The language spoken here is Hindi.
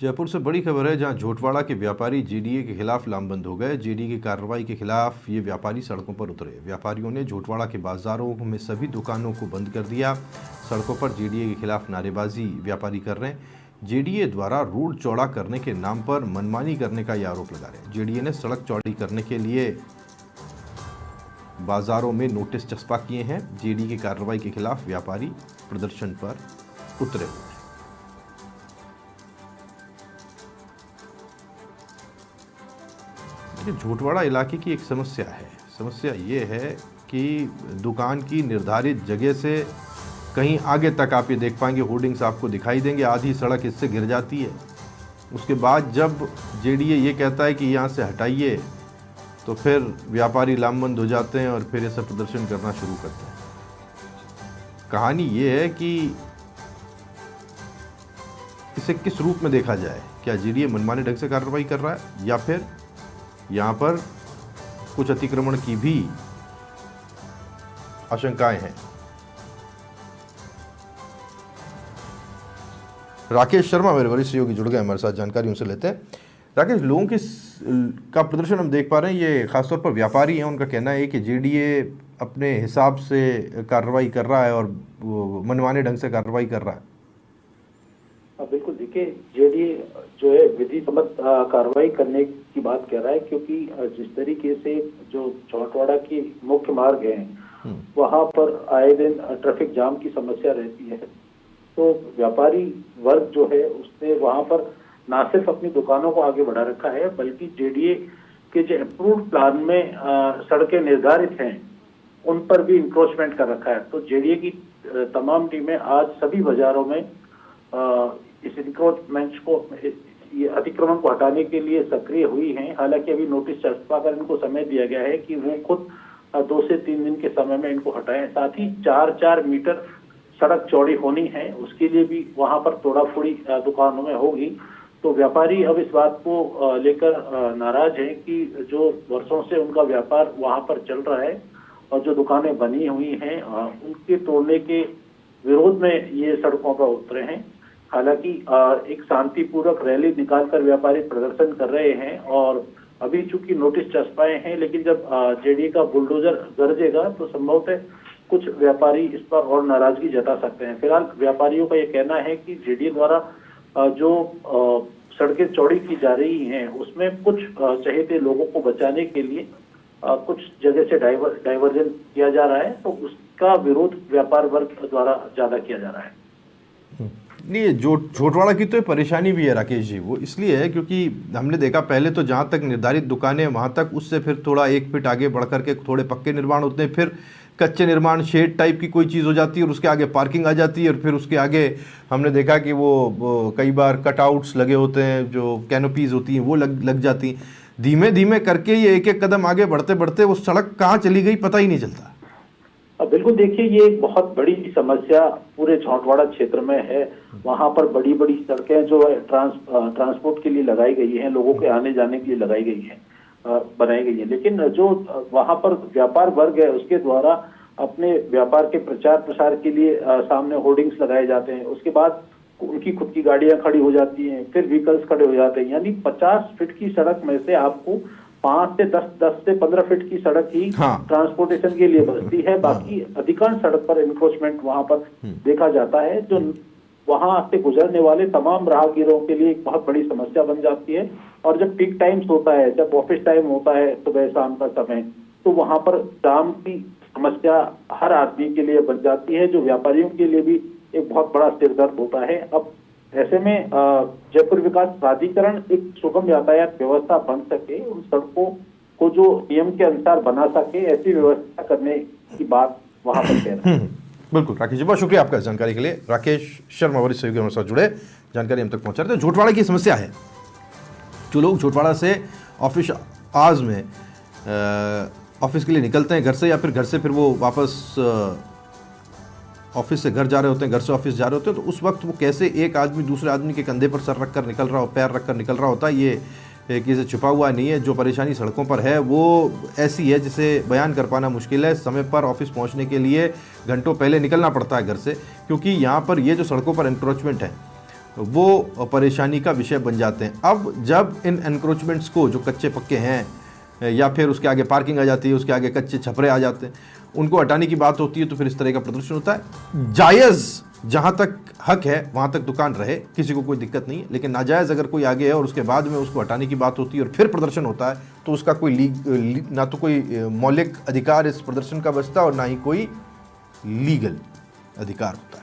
जयपुर से बड़ी खबर है, जहां झोटवाड़ा के व्यापारी जेडीए के खिलाफ लामबंद हो गए। जेडीए की कार्रवाई के खिलाफ ये व्यापारी सड़कों पर उतरे। व्यापारियों ने झोटवाड़ा के बाजारों में सभी दुकानों को बंद कर दिया। सड़कों पर जेडीए के खिलाफ नारेबाजी व्यापारी कर रहे हैं। जेडीए द्वारा रोड चौड़ा करने के नाम पर मनमानी करने का ये आरोप लगा रहे हैं। जेडीए ने सड़क चौड़ी करने के लिए बाजारों में नोटिस चस्पा किए हैं। जेडीए की कार्रवाई के खिलाफ व्यापारी प्रदर्शन पर उतरे हुए हैं। झोटवाड़ा इलाके की एक समस्या है। समस्या ये है कि दुकान की निर्धारित जगह से कहीं आगे तक आप ये देख पाएंगे, होर्डिंग्स आपको दिखाई देंगे, आधी सड़क इससे गिर जाती है। उसके बाद जब जेडीए ये कहता है कि यहाँ से हटाइए, तो फिर व्यापारी लामबंद हो जाते हैं और फिर ऐसा प्रदर्शन करना शुरू करते हैं। कहानी ये है कि इसे किस रूप में देखा जाए। क्या जेडीए मनमाने ढंग से कार्रवाई कर रहा है, या फिर यहाँ पर कुछ अतिक्रमण की भी आशंकाएं हैं। राकेश शर्मा मेरे वरिष्ठ सहयोगी जुड़ गए हमारे साथ, जानकारी उनसे लेते हैं। राकेश, लोगों का प्रदर्शन हम देख पा रहे हैं, ये खासतौर पर व्यापारी हैं, उनका कहना है कि जेडीए अपने हिसाब से कार्रवाई कर रहा है और मनमाने ढंग से कार्रवाई कर रहा है। बिल्कुल, देखिए, जेडीए जो है विधि सम्मत कार्रवाई करने की बात कह रहा है, क्योंकि जिस तरीके से जो झोटवाड़ा की मुख्य मार्ग है वहां पर आए दिन ट्रैफिक जाम की समस्या रहती है, तो व्यापारी वर्ग जो है उसने वहां पर ना सिर्फ अपनी दुकानों को आगे बढ़ा रखा है, बल्कि जेडीए के जो अप्रूव्ड प्लान में सड़कें निर्धारित हैं उन पर भी इंक्रोचमेंट कर रखा है। तो जेडीए की तमाम टीमें आज सभी बाजारों में इस इंक्रोचमेंट को, ये अतिक्रमण को हटाने के लिए सक्रिय हुई हैं। हालांकि अभी नोटिस चस्पा कर इनको समय दिया गया है कि वो खुद 2 से 3 दिन के समय में इनको हटाएं। साथ ही 4-4 मीटर सड़क चौड़ी होनी है, उसके लिए भी वहां पर तोड़ाफोड़ी दुकानों में होगी। तो व्यापारी अब इस बात को लेकर नाराज हैं कि जो वर्षों से उनका व्यापार वहां पर चल रहा है और जो दुकानें बनी हुई हैं उनके तोड़ने के विरोध में ये सड़कों पर उतरे हैं। हालांकि एक शांतिपूर्वक रैली निकालकर व्यापारी प्रदर्शन कर रहे हैं और अभी चूंकि नोटिस चस्पाए हैं, लेकिन जब जेडीए का बुलडोजर गरजेगा तो संभवतः कुछ व्यापारी इस पर और नाराजगी जता सकते हैं। फिलहाल व्यापारियों का ये कहना है कि जेडीए द्वारा जो सड़कें चौड़ी की जा रही हैं उसमें कुछ चहेते लोगों को बचाने के लिए कुछ जगह से डाइवर्जन किया जा रहा है, तो उसका विरोध व्यापार वर्ग द्वारा ज्यादा किया जा रहा है। नहीं, झोटवाड़ा की तो परेशानी भी है राकेश जी, वो इसलिए है क्योंकि हमने देखा पहले तो जहाँ तक निर्धारित दुकानें वहाँ तक, उससे फिर थोड़ा 1 फीट आगे बढ़ करके थोड़े पक्के निर्माण होते हैं, फिर कच्चे निर्माण शेड टाइप की कोई चीज़ हो जाती है और उसके आगे पार्किंग आ जाती है, और फिर उसके आगे हमने देखा कि वो कई बार कटआउट्स लगे होते हैं, जो कैनोपीज होती हैं वो लग जाती हैं। धीमे धीमे करके ये एक कदम आगे बढ़ते बढ़ते वो सड़क कहाँ चली गई पता ही नहीं चलता। बिल्कुल, देखिए, ये एक बहुत बड़ी समस्या पूरे झोटवाड़ा क्षेत्र में है। वहां पर बड़ी बड़ी सड़कें जो है ट्रांसपोर्ट के लिए लगाई गई हैं, लोगों के आने जाने के लिए लगाई गई हैं, बनाई गई है, लेकिन जो वहां पर व्यापार वर्ग है उसके द्वारा अपने व्यापार के प्रचार प्रसार के लिए सामने होर्डिंग्स लगाए जाते हैं। उसके बाद उनकी खुद की गाड़ियां खड़ी हो जाती हैं, फिर व्हीकल्स खड़े हो जाते हैं। यानी 50 फीट की सड़क में से आपको 5 से 10 से 15 फीट की सड़क ही ट्रांसपोर्टेशन के लिए बचती है। बाकी अधिकांश सड़क पर इंक्रोचमेंट वहां पर देखा जाता है, जो वहां से गुजरने वाले तमाम राहगीरों के लिए एक बहुत बड़ी समस्या बन जाती है। और जब पीक टाइम्स होता है, जब ऑफिस टाइम होता है सुबह शाम का समय, तो वहां पर जाम की समस्या हर आदमी के लिए बन जाती है, जो व्यापारियों के लिए भी एक बहुत बड़ा सिरदर्द होता है। अब ऐसे में जयपुर विकास प्राधिकरण एक सुगम यातायात व्यवस्था बन सके, उन सड़कों को जो नियम के अनुसार बना सके, ऐसी व्यवस्था करने की बात वहां पर कह रहे हैं। बिल्कुल राकेश जी, बहुत शुक्रिया आपका जानकारी के लिए। राकेश शर्मा वरिष्ठ सहयोगी हमारे साथ जुड़े, जानकारी हम तक पहुंचा रहे थे। झोटवाड़ा की समस्या है, जो लोग झोटवाड़ा से ऑफिस आज में ऑफिस के लिए निकलते हैं घर से, या फिर घर से फिर वो वापस ऑफिस से घर जा रहे होते हैं, घर से ऑफिस जा रहे होते हैं, तो उस वक्त वो कैसे एक आदमी दूसरे आदमी के कंधे पर सर रख कर निकल रहा हो, पैर रख कर निकल रहा होता है, ये किसी छुपा हुआ नहीं है। जो परेशानी सड़कों पर है वो ऐसी है जिसे बयान कर पाना मुश्किल है। समय पर ऑफिस पहुंचने के लिए घंटों पहले निकलना पड़ता है घर से, क्योंकि यहाँ पर ये जो सड़कों पर एनक्रोचमेंट है वो परेशानी का विषय बन जाते हैं। अब जब इन एनक्रोचमेंट्स को, जो कच्चे पक्के हैं या फिर उसके आगे पार्किंग आ जाती है, उसके आगे कच्चे छपरे आ जाते हैं, उनको हटाने की बात होती है तो फिर इस तरह का प्रदर्शन होता है। जायज़ जहाँ तक हक है वहाँ तक दुकान रहे, किसी को कोई दिक्कत नहीं है, लेकिन नाजायज़ अगर कोई आगे है और उसके बाद में उसको हटाने की बात होती है और फिर प्रदर्शन होता है तो उसका कोई ना तो कोई मौलिक अधिकार इस प्रदर्शन का बचता और ना ही कोई लीगल अधिकार होता है।